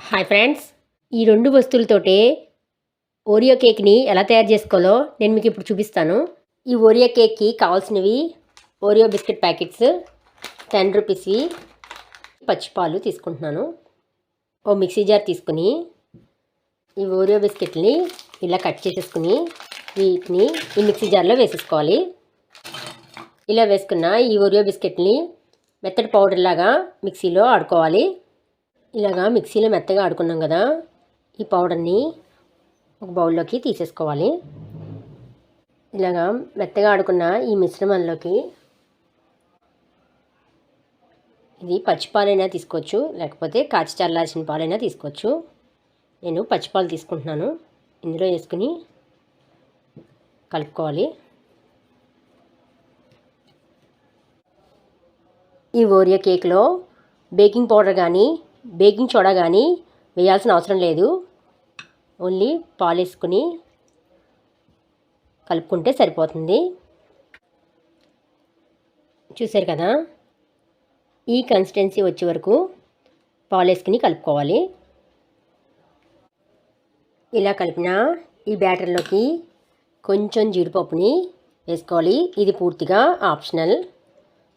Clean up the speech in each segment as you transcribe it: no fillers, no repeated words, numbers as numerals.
Hi friends, ఈ రెండు వస్తువులతోటే Oreo కేక్ని ఎలా తయారు చేసుకోవాలో నేను మీకు ఇప్పుడు చూపిస్తాను. ఈ ఓరియో కేక్కి కావాల్సినవి ఓరియో బిస్కెట్ ప్యాకెట్స్ 10 రూపీస్వి, పచ్చిపాలు తీసుకుంటున్నాను. ఓ మిక్సీ జార్ తీసుకుని ఈ ఓరియో బిస్కెట్ని ఇలా కట్ చేసేసుకుని వీటిని ఈ మిక్సీ జార్లో వేసేసుకోవాలి. ఇలా వేసుకున్న ఈ ఓరియో బిస్కెట్ని మెత్తటి పౌడర్ లాగా మిక్సీలో ఆడుకోవాలి. ఇలాగా మిక్సీలో మెత్తగా ఆడుకున్నాం కదా, ఈ పౌడర్ని ఒక బౌల్లోకి తీసేసుకోవాలి. ఇలాగా మెత్తగా ఆడుకున్న ఈ మిశ్రమంలోకి ఇది పచ్చిపాలైనా తీసుకోవచ్చు, లేకపోతే కాచి చల్లార్చిన పాలైనా తీసుకోవచ్చు. నేను పచ్చిపాలు తీసుకుంటున్నాను. ఇందులో వేసుకుని కలుపుకోవాలి. ఈ ఓరియో కేక్లో బేకింగ్ పౌడర్ కానీ బేకింగ్ సోడా కానీ వేయాల్సిన అవసరం లేదు. ఓన్లీ పాలు వేసుకుని కలుపుకుంటే సరిపోతుంది. చూసారు కదా, ఈ కన్సిస్టెన్సీ వచ్చే వరకు పాలు వేసుకుని కలుపుకోవాలి. ఇలా కలిపిన ఈ బ్యాటర్లోకి కొంచెం జీడిపప్పుని వేసుకోవాలి. ఇది పూర్తిగా ఆప్షనల్,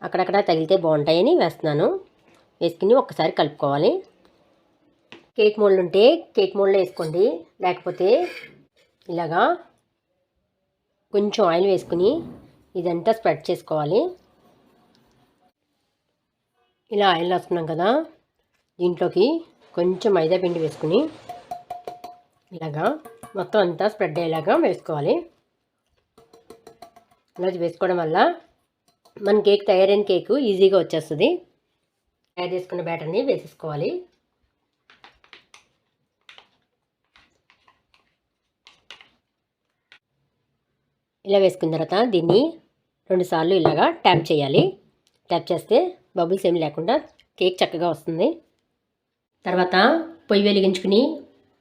అక్కడక్కడ తగిలితే బాగుంటాయని వేస్తున్నాను. వేసుకుని ఒక్కసారి కలుపుకోవాలి. కేక్ మోల్డ్ ఉంటే కేక్ మోల్డ్లో వేసుకోండి, లేకపోతే ఇలాగా కొంచెం ఆయిల్ వేసుకుని ఇదంతా స్ప్రెడ్ చేసుకోవాలి. ఇలా ఆయిల్ వేసుకున్నాం కదా, దీంట్లోకి కొంచెం మైదా పిండి వేసుకుని ఇలాగా మొత్తం అంతా స్ప్రెడ్ అయ్యేలాగా వేసుకోవాలి. ఇలా వేసుకోవడం వల్ల మన కేక్ తయారైన కేకు ఈజీగా వచ్చేస్తుంది. తయారు చేసుకున్న బ్యాటర్ని వేసేసుకోవాలి. ఇలా వేసుకున్న తర్వాత దీన్ని 2 సార్లు ఇలాగా ట్యాప్ చేయాలి. ట్యాప్ చేస్తే బబుల్స్ ఏమి లేకుండా కేక్ చక్కగా వస్తుంది. తర్వాత పొయ్యి వెలిగించుకుని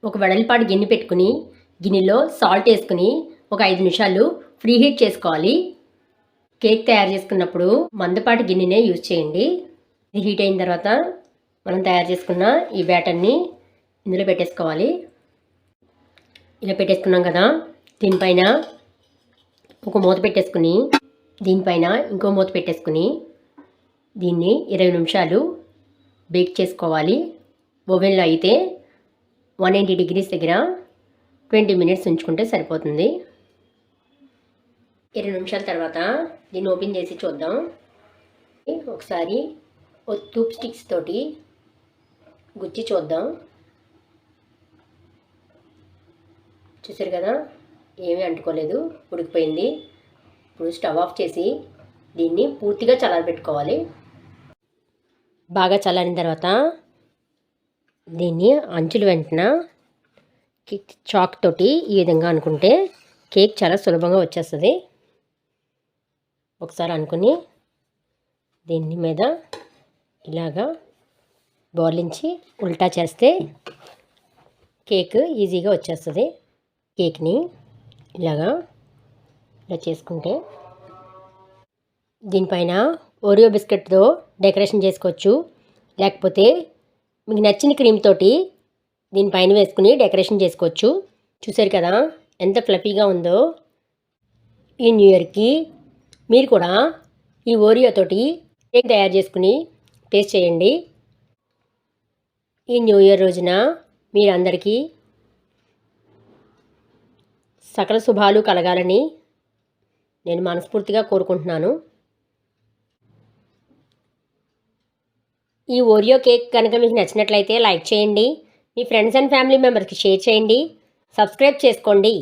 ఒక వెడల్పాటి గిన్నె పెట్టుకుని గిన్నెలో సాల్ట్ వేసుకుని ఒక 5 నిమిషాలు ఫ్రీ హీట్ చేసుకోవాలి. కేక్ తయారు చేసుకున్నప్పుడు మందపాటి గిన్నెనే యూజ్ చేయండి. ఇది హీట్ అయిన తర్వాత మనం తయారు చేసుకున్న ఈ బ్యాటర్ని ఇందులో పెట్టేసుకోవాలి. ఇలా పెట్టేసుకున్నాం కదా, దీనిపైన ఒక మూత పెట్టేసుకుని దీనిపైన ఇంకో మూత పెట్టేసుకుని దీన్ని 20 నిమిషాలు బేక్ చేసుకోవాలి. ఓవెన్లో అయితే 180 డిగ్రీస్ దగ్గర 20 మినిట్స్ ఉంచుకుంటే సరిపోతుంది. 20 నిమిషాల తర్వాత దీన్ని ఓపెన్ చేసి చూద్దాం. ఒకసారి టూప్ స్టిక్స్ తోటి గుచ్చి చూద్దాం. చూసారు కదా, ఏమీ అంటుకోలేదు, ఉడికిపోయింది. ఇప్పుడు స్టవ్ ఆఫ్ చేసి దీన్ని పూర్తిగా చల్లారబెట్టుకోవాలి. బాగా చల్లారిన తర్వాత దీన్ని అంచులు వెంటన చాక్ తోటి ఈ విధంగా అనుకుంటే కేక్ చాలా సులభంగా వచ్చేస్తుంది. ఒకసారి అనుకుని దీని మీద ఇలాగా బోర్లించి ఉల్టా చేస్తే కేక్ ఈజీగా వచ్చేస్తుంది. కేక్ని ఇలా చేసుకుంటే దీనిపైన ఓరియో బిస్కెట్తో డెకరేషన్ చేసుకోవచ్చు, లేకపోతే మీకు నచ్చిన క్రీమ్ తోటి దీనిపైన వేసుకుని డెకరేషన్ చేసుకోవచ్చు. చూసారు కదా ఎంత ఫ్లఫీగా ఉందో. ఈ న్యూ ఇయర్కి మీరు కూడా ఈ ఓరియో తోటి కేక్ తయారు చేసుకుని టేస్ట్ చేయండి. ఈ న్యూ ఇయర్ రోజున మీరందరికీ సకల శుభాలు కలగాలని నేను మనస్ఫూర్తిగా కోరుకుంటున్నాను. ఈ ఓరియో కేక్ కనుక మీకు నచ్చినట్లయితే లైక్ చేయండి, మీ ఫ్రెండ్స్ అండ్ ఫ్యామిలీ మెంబర్స్కి షేర్ చేయండి, సబ్స్క్రైబ్ చేసుకోండి.